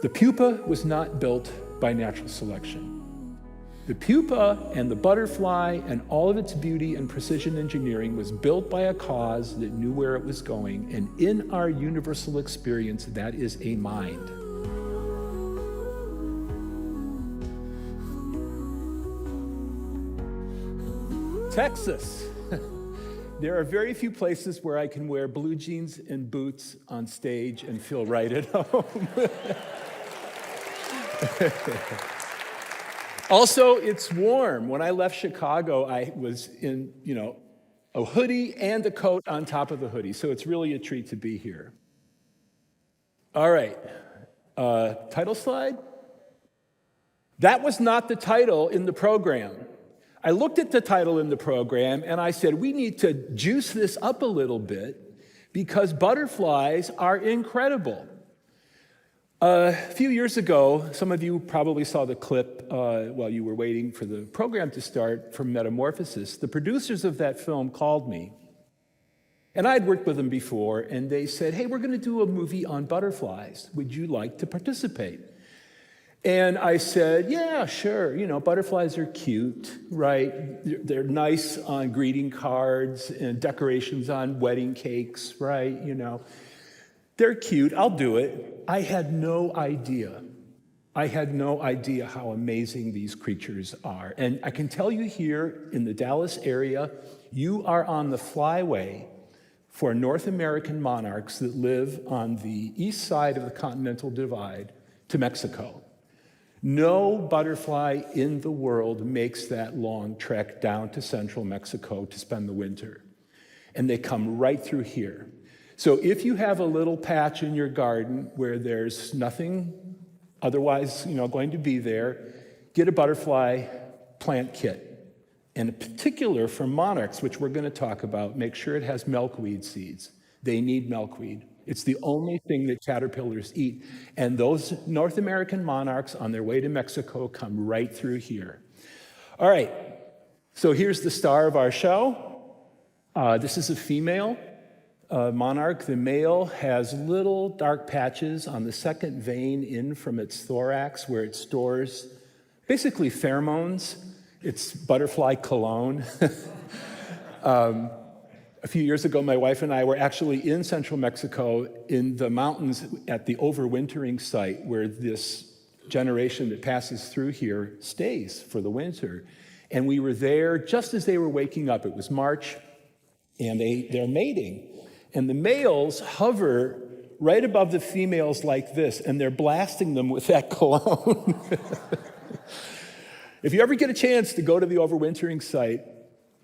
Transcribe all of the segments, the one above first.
The pupa was not built by natural selection. The pupa and the butterfly and all of its beauty and precision engineering was built by a cause that knew where it was going, and in our universal experience, that is a mind. Texas. There are very few places where I can wear blue jeans and boots on stage and feel right at home. Also, it's warm. When I left Chicago, I was in, a hoodie and a coat on top of the hoodie, so it's really a treat to be here. All right, title slide? That was not the title in the program. I looked at the title in the program and I said, we need to juice this up a little bit because butterflies are incredible. A few years ago, some of you probably saw the clip while you were waiting for the program to start from Metamorphosis. The producers of that film called me, and I'd worked with them before, and they said, hey, we're going to do a movie on butterflies. Would you like to participate? And I said, yeah, sure. Butterflies are cute, right? They're nice on greeting cards and decorations on wedding cakes, right? They're cute, I'll do it. I had no idea how amazing these creatures are. And I can tell you here in the Dallas area, you are on the flyway for North American monarchs that live on the east side of the Continental Divide to Mexico. No butterfly in the world makes that long trek down to central Mexico to spend the winter. And they come right through here. So if you have a little patch in your garden where there's nothing otherwise, going to be there, get a butterfly plant kit. And in particular for monarchs, which we're going to talk about, make sure it has milkweed seeds. They need milkweed. It's the only thing that caterpillars eat. And those North American monarchs on their way to Mexico come right through here. All right, so here's the star of our show. This is a female. Monarch, the male, has little dark patches on the second vein in from its thorax where it stores basically pheromones. It's butterfly cologne. A few years ago, my wife and I were actually in central Mexico in the mountains at the overwintering site where this generation that passes through here stays for the winter. And we were there just as they were waking up. It was March, and they're mating. And the males hover right above the females like this, and they're blasting them with that cologne. If you ever get a chance to go to the overwintering site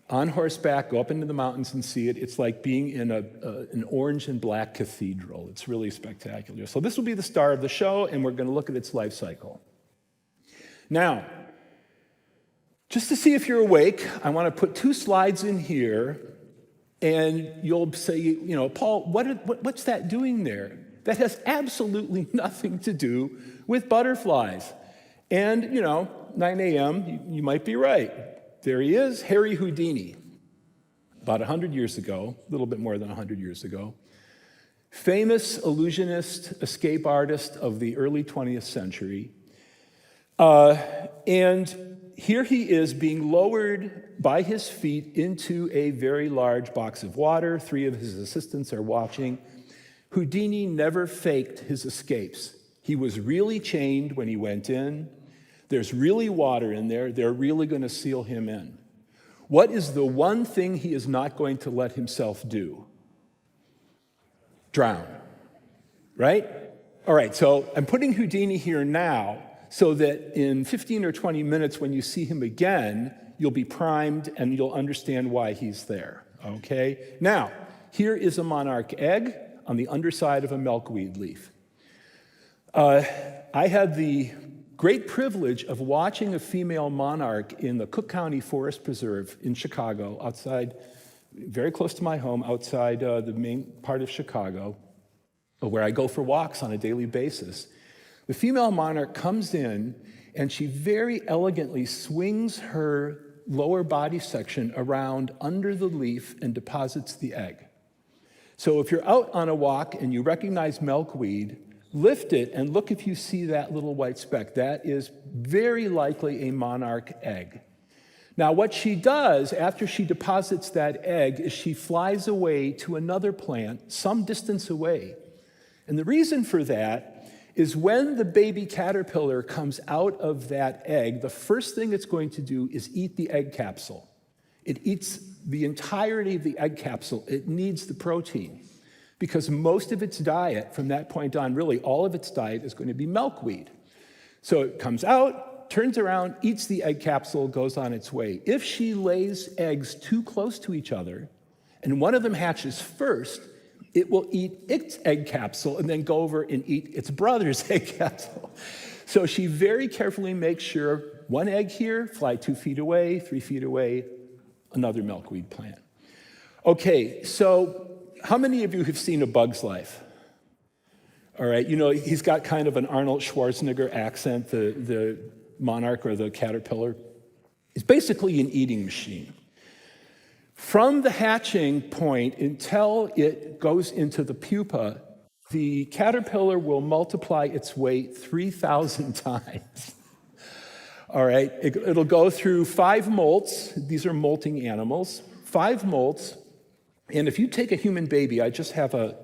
on horseback, go up into the mountains and see it, it's like being in an orange and black cathedral. It's really spectacular. So this will be the star of the show, and we're going to look at its life cycle. Now, just to see if you're awake, I want to put 2 slides in here. And you'll say, Paul, what's that doing there? That has absolutely nothing to do with butterflies. And, 9 a.m., you might be right. There he is, Harry Houdini, about 100 years ago, a little bit more than 100 years ago. Famous illusionist, escape artist of the early 20th century. And here he is being lowered by his feet into a very large box of water. 3 of his assistants are watching. Houdini never faked his escapes. He was really chained when he went in. There's really water in there. They're really going to seal him in. What is the one thing he is not going to let himself do? Drown, right? All right, so I'm putting Houdini here now so that in 15 or 20 minutes when you see him again, you'll be primed and you'll understand why he's there, okay? Now, here is a monarch egg on the underside of a milkweed leaf. I had the great privilege of watching a female monarch in the Cook County Forest Preserve in Chicago, outside, very close to my home, outside the main part of Chicago, where I go for walks on a daily basis. The female monarch comes in, and she very elegantly swings her lower body section around under the leaf and deposits the egg. So if you're out on a walk and you recognize milkweed, lift it and look if you see that little white speck. That is very likely a monarch egg. Now, what she does after she deposits that egg is she flies away to another plant some distance away. And the reason for that is when the baby caterpillar comes out of that egg, the first thing it's going to do is eat the egg capsule. It eats the entirety of the egg capsule. It needs the protein because most of its diet from that point on, really all of its diet is going to be milkweed. So it comes out, turns around, eats the egg capsule, goes on its way. If she lays eggs too close to each other and one of them hatches first, it will eat its egg capsule and then go over and eat its brother's egg capsule. So she very carefully makes sure one egg here, fly 2 feet away, 3 feet away, another milkweed plant. Okay, so how many of you have seen A Bug's Life? All right, you know, he's got kind of an Arnold Schwarzenegger accent, the monarch or the caterpillar. It's basically an eating machine. From the hatching point until it goes into the pupa, the caterpillar will multiply its weight 3,000 times. All right, it'll go through 5 molts. These are molting animals, 5 molts. And if you take a human baby, I just have a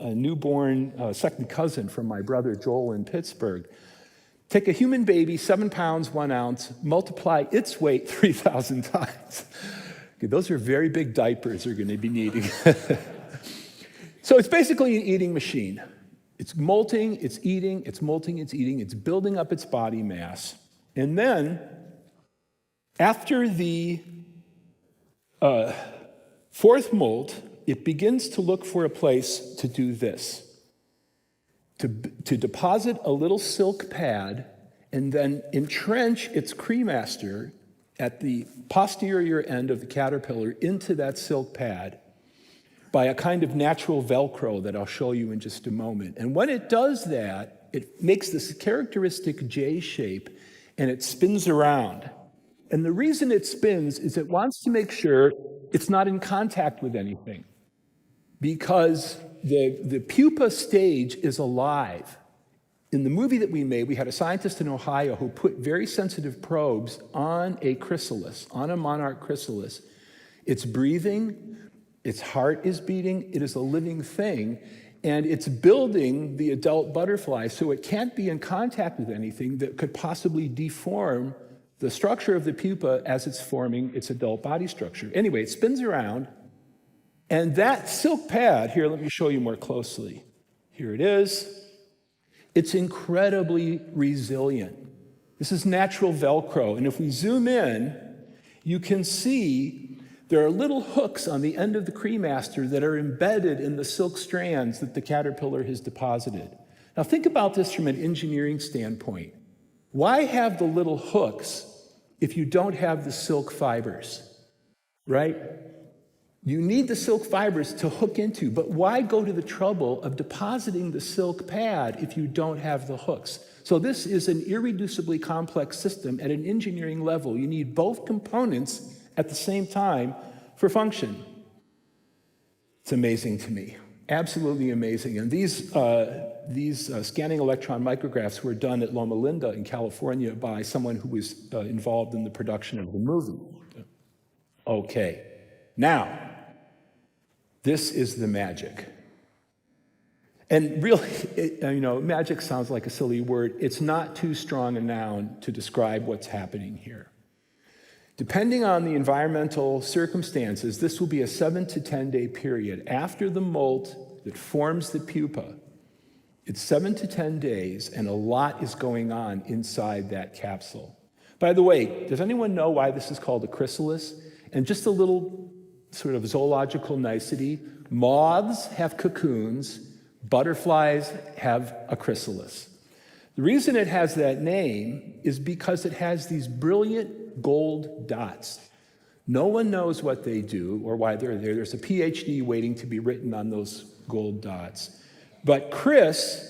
newborn second cousin from my brother Joel in Pittsburgh. Take a human baby, 7 pounds, 1 ounce, multiply its weight 3,000 times. Okay, those are very big diapers you're going to be needing. So it's basically an eating machine. It's molting, it's eating, it's molting, it's eating, it's building up its body mass. And then, after the 4th molt, it begins to look for a place to do this, to deposit a little silk pad and then entrench its cremaster at the posterior end of the caterpillar into that silk pad by a kind of natural Velcro that I'll show you in just a moment. And when it does that, it makes this characteristic J shape and it spins around. And the reason it spins is it wants to make sure it's not in contact with anything, because the pupa stage is alive. In the movie that we made, we had a scientist in Ohio who put very sensitive probes on a chrysalis, on a monarch chrysalis. It's breathing, its heart is beating, it is a living thing, and it's building the adult butterfly, so it can't be in contact with anything that could possibly deform the structure of the pupa as it's forming its adult body structure. Anyway, it spins around, and that silk pad, here, let me show you more closely. Here it is. It's incredibly resilient. This is natural Velcro, and if we zoom in, you can see there are little hooks on the end of the cremaster that are embedded in the silk strands that the caterpillar has deposited. Now think about this from an engineering standpoint. Why have the little hooks if you don't have the silk fibers, right? You need the silk fibers to hook into, but why go to the trouble of depositing the silk pad if you don't have the hooks? So this is an irreducibly complex system at an engineering level. You need both components at the same time for function. It's amazing to me, absolutely amazing. And these scanning electron micrographs were done at Loma Linda in California by someone who was involved in the production of the movie. Okay, now, this is the magic. And really, magic sounds like a silly word. It's not too strong a noun to describe what's happening here. Depending on the environmental circumstances, this will be a 7 to 10 day period. After the molt that forms the pupa, it's 7 to 10 days, and a lot is going on inside that capsule. By the way, does anyone know why this is called a chrysalis? And just a little sort of zoological nicety, moths have cocoons, butterflies have a chrysalis. The reason it has that name is because it has these brilliant gold dots. No one knows what they do or why they're there. There's a PhD waiting to be written on those gold dots. But chrysos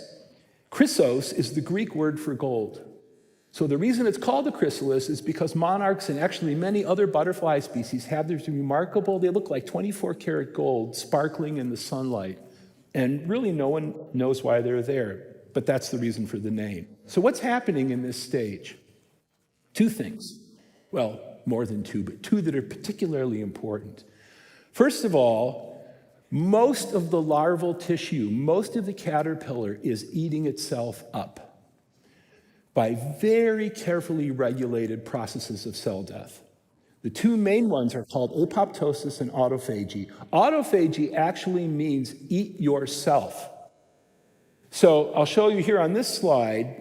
is the Greek word for gold. So the reason it's called a chrysalis is because monarchs and actually many other butterfly species have this remarkable, they look like 24 karat gold sparkling in the sunlight And really no one knows why they're there, but that's the reason for the name. So what's happening in this stage? Two things. Well, more than two, but two that are particularly important. First of all, most of the larval tissue, most of the caterpillar is eating itself up by very carefully regulated processes of cell death. The two main ones are called apoptosis and autophagy. Autophagy actually means eat yourself. So I'll show you here on this slide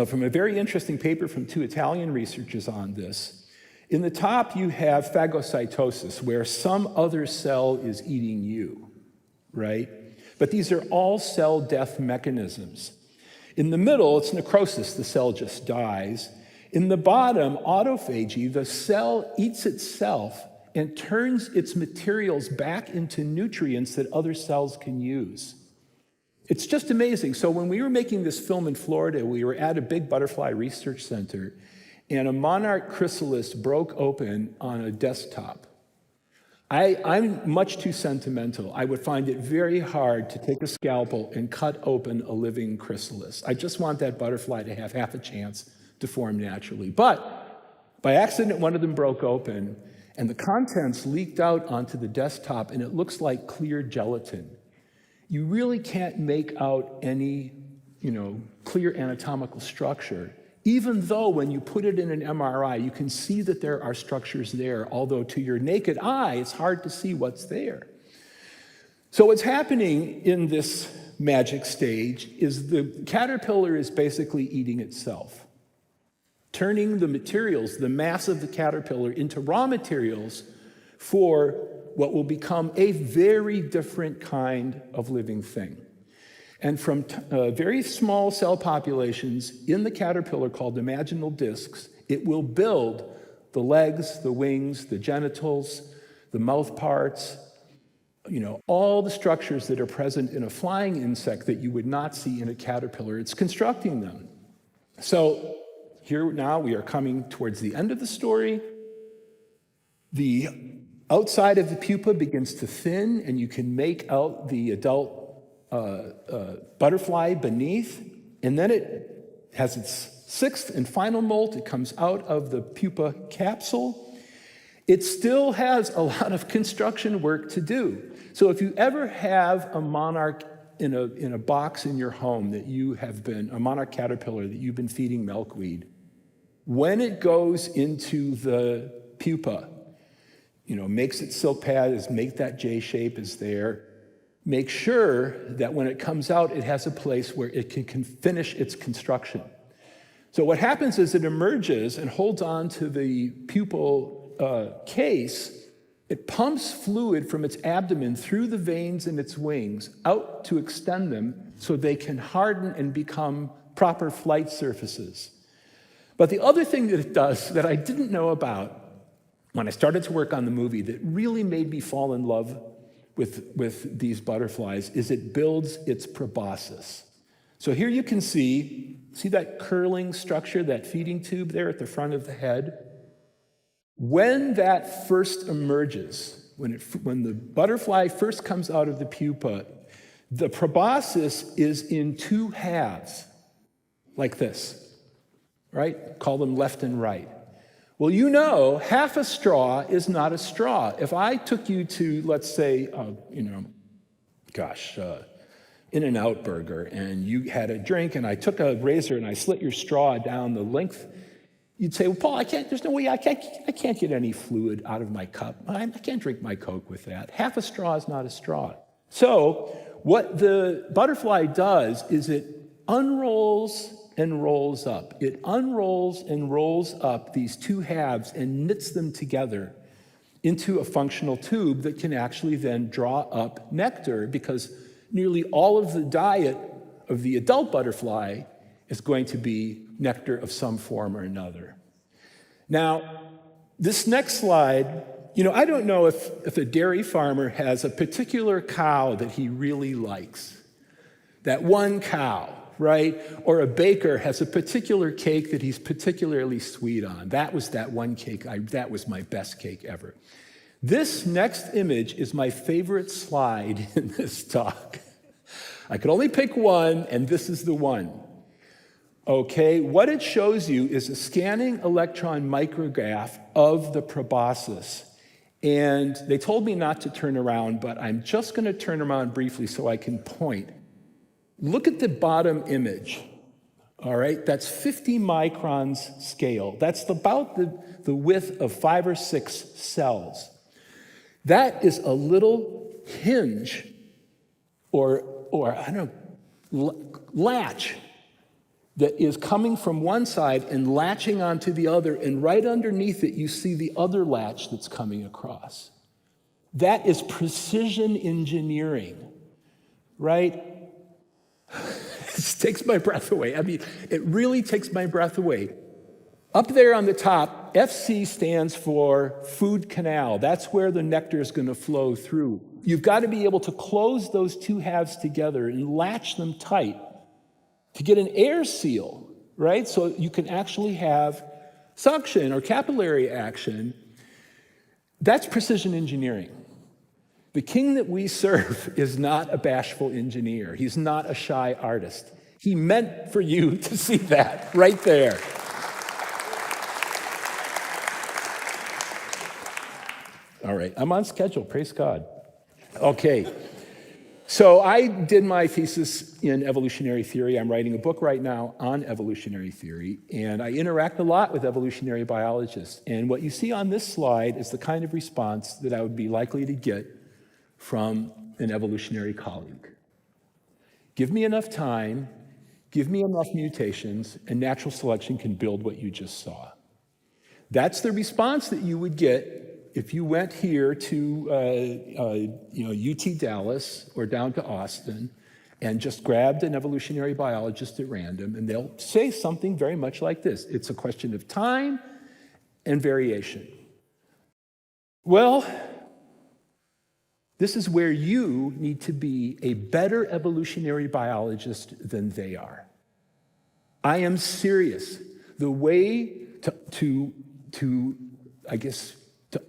from a very interesting paper from two Italian researchers on this. In the top, you have phagocytosis, where some other cell is eating you, right? But these are all cell death mechanisms. In the middle, it's necrosis, the cell just dies. In the bottom, autophagy, the cell eats itself and turns its materials back into nutrients that other cells can use. It's just amazing. So when we were making this film in Florida, we were at a big butterfly research center, and a Monarch chrysalis broke open on a desktop. I'm much too sentimental. I would find it very hard to take a scalpel and cut open a living chrysalis. I just want that butterfly to have half a chance to form naturally. But by accident, one of them broke open, and the contents leaked out onto the desktop, and it looks like clear gelatin. You really can't make out any, clear anatomical structure, even though when you put it in an MRI, you can see that there are structures there, although to your naked eye, it's hard to see what's there. So what's happening in this magic stage is the caterpillar is basically eating itself, turning the materials, the mass of the caterpillar, into raw materials for what will become a very different kind of living thing. And from very small cell populations in the caterpillar called imaginal discs, it will build the legs, the wings, the genitals, the mouth parts, all the structures that are present in a flying insect that you would not see in a caterpillar. It's constructing them. So here now we are coming towards the end of the story. The outside of the pupa begins to thin, and you can make out the adult butterfly beneath, and then it has its sixth and final molt. It comes out of the pupa capsule. It still has a lot of construction work to do. So if you ever have a monarch in a box in your home that you have been, a monarch caterpillar that you've been feeding milkweed, when it goes into the pupa, makes its silk pad, make that J shape is there. Make sure that when it comes out, it has a place where it can finish its construction. So what happens is it emerges and holds on to the pupal case. It pumps fluid from its abdomen through the veins in its wings out to extend them so they can harden and become proper flight surfaces. But the other thing that it does that I didn't know about when I started to work on the movie that really made me fall in love with these butterflies is it builds its proboscis. So here you can see that curling structure, that feeding tube there at the front of the head? When that first emerges, when the butterfly first comes out of the pupa, the proboscis is in two halves, like this, right? Call them left and right. Well, half a straw is not a straw. If I took you to, let's say, In-N-Out Burger, and you had a drink, and I took a razor and I slit your straw down the length, you'd say, well, Paul, there's no way, I can't get any fluid out of my cup. I can't drink my Coke with that. Half a straw is not a straw. So what the butterfly does is it unrolls and rolls up. It unrolls and rolls up these two halves and knits them together into a functional tube that can actually then draw up nectar, because nearly all of the diet of the adult butterfly is going to be nectar of some form or another. Now, this next slide, I don't know if a dairy farmer has a particular cow that he really likes. That one cow, right? Or a baker has a particular cake that he's particularly sweet on. That was that one cake, that was my best cake ever. This next image is my favorite slide in this talk. I could only pick one, and this is the one. Okay, what it shows you is a scanning electron micrograph of the proboscis. And they told me not to turn around, but I'm just going to turn around briefly so I can point. Look at the bottom image. All right, that's 50 microns scale. That's about the width of 5 or 6 cells. That is a little hinge or I don't know, latch that is coming from one side and latching onto the other, and right underneath it, you see the other latch that's coming across. That is precision engineering, right? It takes my breath away. I mean, it really takes my breath away. Up there on the top, FC stands for food canal. That's where the nectar is going to flow through. You've got to be able to close those two halves together and latch them tight to get an air seal, right? So you can actually have suction or capillary action. That's precision engineering. The king that we serve is not a bashful engineer. He's not a shy artist. He meant for you to see that right there. All right, I'm on schedule, praise God. Okay, so I did my thesis in evolutionary theory. I'm writing a book right now on evolutionary theory, and I interact a lot with evolutionary biologists. And what you see on this slide is the kind of response that I would be likely to get from an evolutionary colleague. Give me enough time, give me enough mutations, and natural selection can build what you just saw. That's the response that you would get if you went here to UT Dallas or down to Austin and just grabbed an evolutionary biologist at random, and they'll say something very much like this. It's a question of time and variation. Well, this is where you need to be a better evolutionary biologist than they are. I am serious. The way to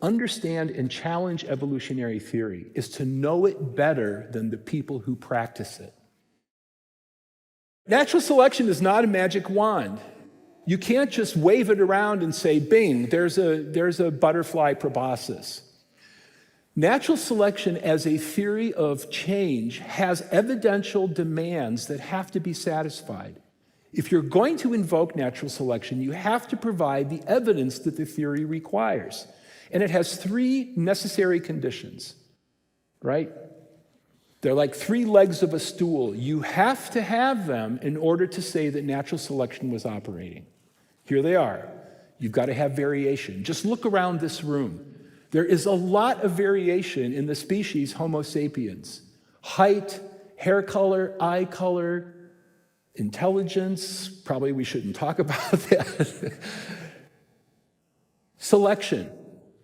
understand and challenge evolutionary theory is to know it better than the people who practice it. Natural selection is not a magic wand. You can't just wave it around and say, bing, there's a butterfly proboscis. Natural selection as a theory of change has evidential demands that have to be satisfied. If you're going to invoke natural selection, you have to provide the evidence that the theory requires. And it has 3 necessary conditions, right? They're like 3 legs of a stool. You have to have them in order to say that natural selection was operating. Here they are. You've got to have variation. Just look around this room. There is a lot of variation in the species Homo sapiens. Height, hair color, eye color, intelligence. Probably we shouldn't talk about that. Selection.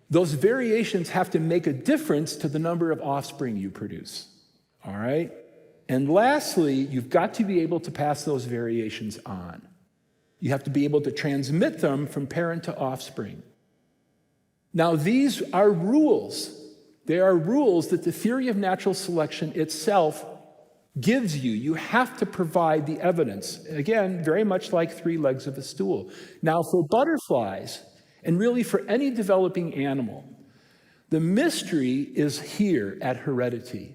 Those variations have to make a difference to the number of offspring you produce, all right? And lastly, you've got to be able to pass those variations on. You have to be able to transmit them from parent to offspring. Now, these are rules. They are rules that the theory of natural selection itself gives you. You have to provide the evidence. Again, very much like 3 legs of a stool. Now, for butterflies, and really for any developing animal, the mystery is here at heredity.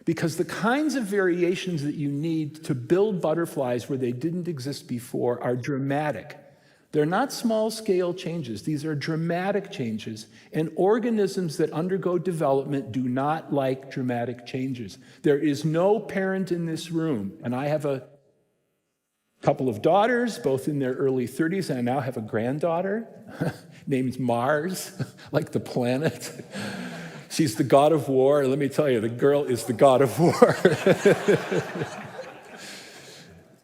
Because the kinds of variations that you need to build butterflies where they didn't exist before are dramatic. They're not small-scale changes. These are dramatic changes. And organisms that undergo development do not like dramatic changes. There is no parent in this room, and I have a couple of daughters, both in their early 30s, and I now have a granddaughter named Mars, like the planet. She's the god of war. Let me tell you, the girl is the god of war.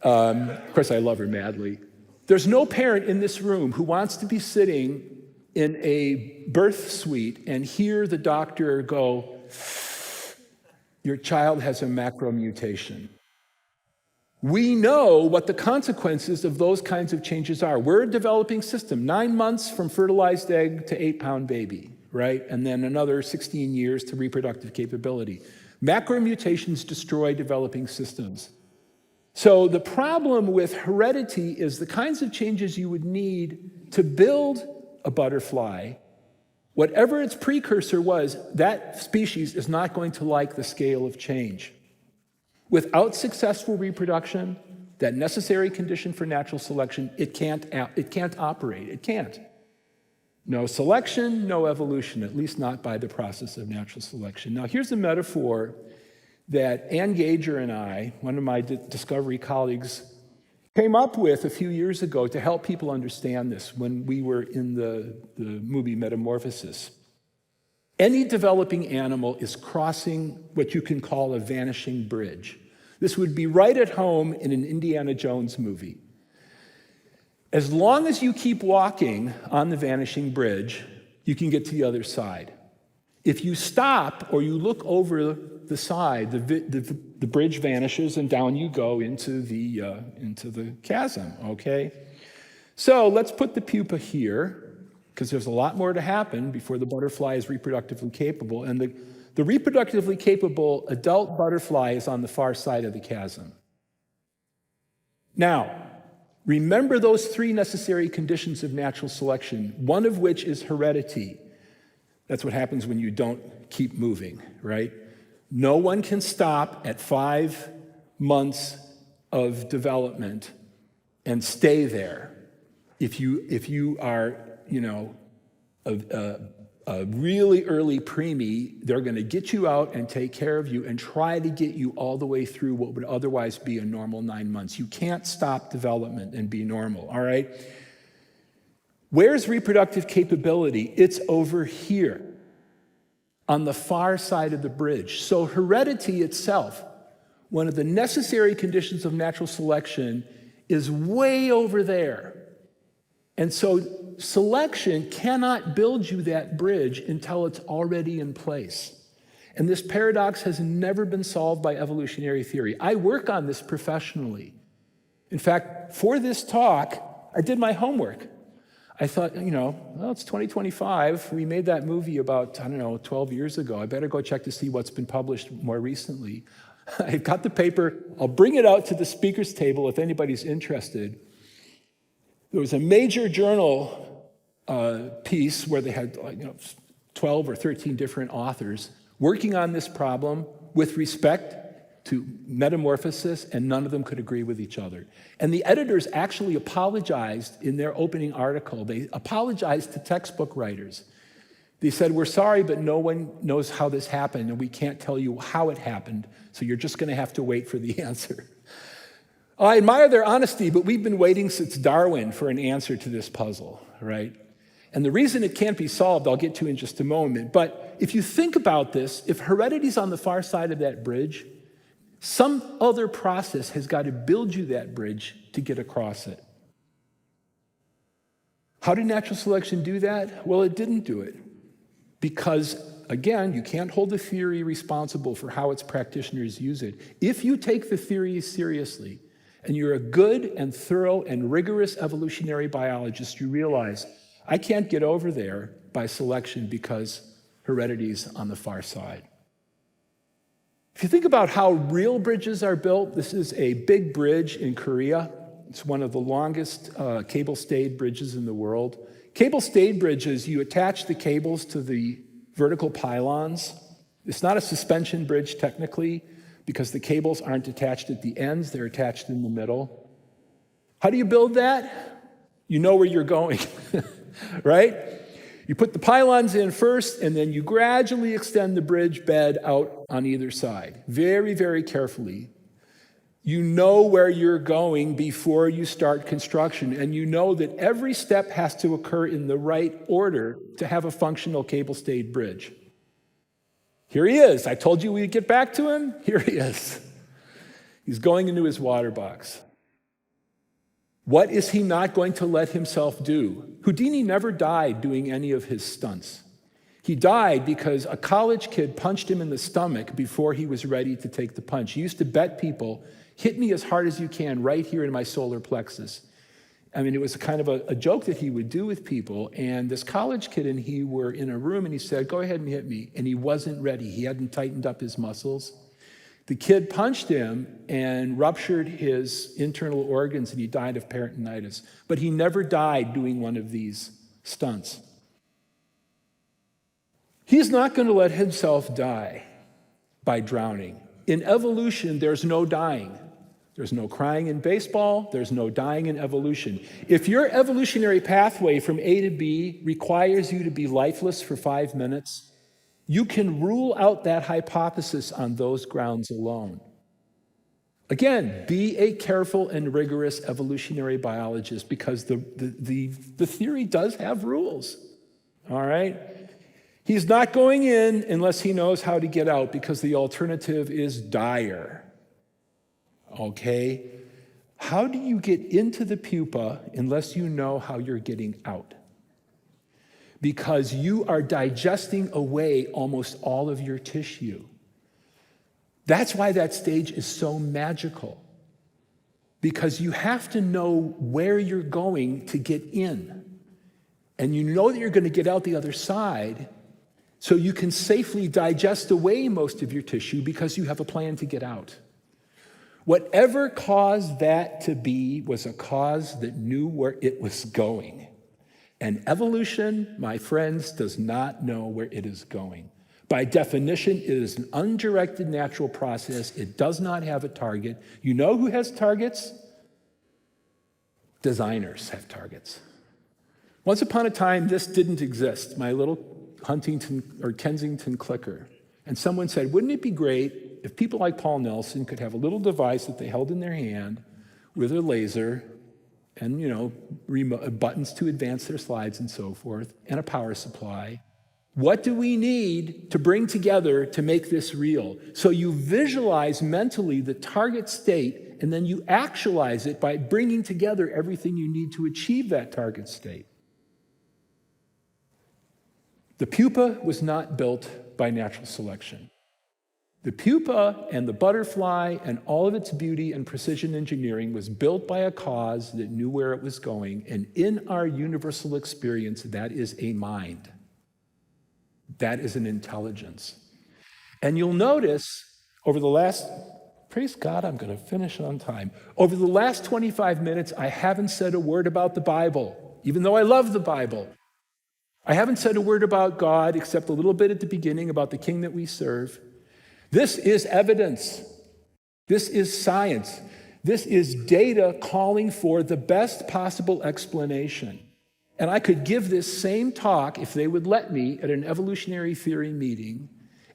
Of course, I love her madly. There's no parent in this room who wants to be sitting in a birth suite and hear the doctor go, your child has a macromutation. We know what the consequences of those kinds of changes are. We're a developing system, 9 months from fertilized egg to 8-pound baby, right? And then another 16 years to reproductive capability. Macromutations destroy developing systems. So the problem with heredity is the kinds of changes you would need to build a butterfly, whatever its precursor was, that species is not going to like the scale of change. Without successful reproduction, that necessary condition for natural selection, it can't operate. It can't. No selection, no evolution, at least not by the process of natural selection. Now, here's a metaphor that Ann Gager and I, one of my Discovery colleagues, came up with a few years ago to help people understand this when we were in the movie Metamorphosis. Any developing animal is crossing what you can call a vanishing bridge. This would be right at home in an Indiana Jones movie. As long as you keep walking on the vanishing bridge, you can get to the other side. If you stop or you look over the side, the bridge vanishes and down you go into the chasm, okay? So let's put the pupa here, because there's a lot more to happen before the butterfly is reproductively capable. And the reproductively capable adult butterfly is on the far side of the chasm. Now, remember those three necessary conditions of natural selection, one of which is heredity. That's what happens when you don't keep moving, right? No one can stop at 5 months of development and stay there. If you are, a really early preemie, they're going to get you out and take care of you and try to get you all the way through what would otherwise be a normal 9 months. You can't stop development and be normal, all right? Where's reproductive capability? It's over here on the far side of the bridge. So heredity itself, one of the necessary conditions of natural selection, is way over there. And so selection cannot build you that bridge until it's already in place. And this paradox has never been solved by evolutionary theory. I work on this professionally. In fact, for this talk, I did my homework. I thought, well, it's 2025. We made that movie about, 12 years ago. I better go check to see what's been published more recently. I've got the paper. I'll bring it out to the speaker's table if anybody's interested. There was a major journal piece where they had 12 or 13 different authors working on this problem with respect to metamorphosis, and none of them could agree with each other. And the editors actually apologized in their opening article. They apologized to textbook writers. They said, we're sorry, but no one knows how this happened, and we can't tell you how it happened, so you're just going to have to wait for the answer. I admire their honesty, but we've been waiting since Darwin for an answer to this puzzle, right? And the reason it can't be solved, I'll get to in just a moment. But if you think about this, if heredity's on the far side of that bridge, some other process has got to build you that bridge to get across it. How did natural selection do that? Well, it didn't do it. Because, again, you can't hold the theory responsible for how its practitioners use it. If you take the theory seriously, and you're a good and thorough and rigorous evolutionary biologist, you realize, I can't get over there by selection because heredity's on the far side. If you think about how real bridges are built, this is a big bridge in Korea. It's one of the longest cable-stayed bridges in the world. Cable-stayed bridges, you attach the cables to the vertical pylons. It's not a suspension bridge technically because the cables aren't attached at the ends, they're attached in the middle. How do you build that? You know where you're going, right? You put the pylons in first, and then you gradually extend the bridge bed out on either side. Very, very carefully. You know where you're going before you start construction, and you know that every step has to occur in the right order to have a functional cable-stayed bridge. Here he is. I told you we'd get back to him. Here he is. He's going into his water box. What is he not going to let himself do? Houdini never died doing any of his stunts. He died because a college kid punched him in the stomach before he was ready to take the punch. He used to bet people, hit me as hard as you can right here in my solar plexus. I mean, it was kind of a joke that he would do with people. And this college kid and he were in a room and he said, "Go ahead and hit me." And he wasn't ready. He hadn't tightened up his muscles. The kid punched him and ruptured his internal organs and he died of peritonitis. But he never died doing one of these stunts. He's not going to let himself die by drowning. In evolution, there's no dying. There's no crying in baseball. There's no dying in evolution. If your evolutionary pathway from A to B requires you to be lifeless for 5 minutes, you can rule out that hypothesis on those grounds alone. Again, be a careful and rigorous evolutionary biologist because the theory does have rules, all right? He's not going in unless he knows how to get out because the alternative is dire. Okay? How do you get into the pupa unless you know how you're getting out? Because you are digesting away almost all of your tissue. That's why that stage is so magical. Because you have to know where you're going to get in. And you know that you're going to get out the other side, so you can safely digest away most of your tissue because you have a plan to get out. Whatever caused that to be was a cause that knew where it was going. And evolution, my friends, does not know where it is going. By definition, it is an undirected natural process. It does not have a target. You know who has targets? Designers have targets. Once upon a time, this didn't exist, my little Huntington or Kensington clicker. And someone said, wouldn't it be great if people like Paul Nelson could have a little device that they held in their hand with a laser and, buttons to advance their slides and so forth, and a power supply. What do we need to bring together to make this real? So you visualize mentally the target state, and then you actualize it by bringing together everything you need to achieve that target state. The pupa was not built by natural selection. The pupa and the butterfly and all of its beauty and precision engineering was built by a cause that knew where it was going. And in our universal experience, that is a mind. That is an intelligence. And you'll notice over the last, praise God, I'm going to finish on time. Over the last 25 minutes, I haven't said a word about the Bible, even though I love the Bible. I haven't said a word about God except a little bit at the beginning about the king that we serve. This is evidence. This is science. This is data calling for the best possible explanation. And I could give this same talk, if they would let me, at an evolutionary theory meeting,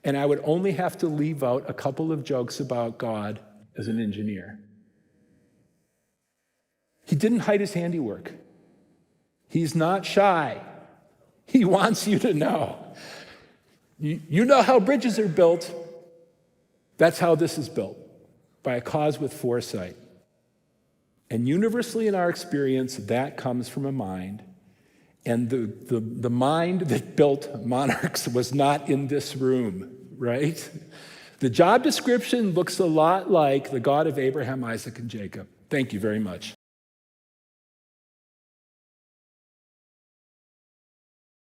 and I would only have to leave out a couple of jokes about God as an engineer. He didn't hide his handiwork. He's not shy. He wants you to know. You know how bridges are built. That's how this is built, by a cause with foresight. And universally in our experience, that comes from a mind. And the mind that built monarchs was not in this room, right? The job description looks a lot like the God of Abraham, Isaac, and Jacob. Thank you very much.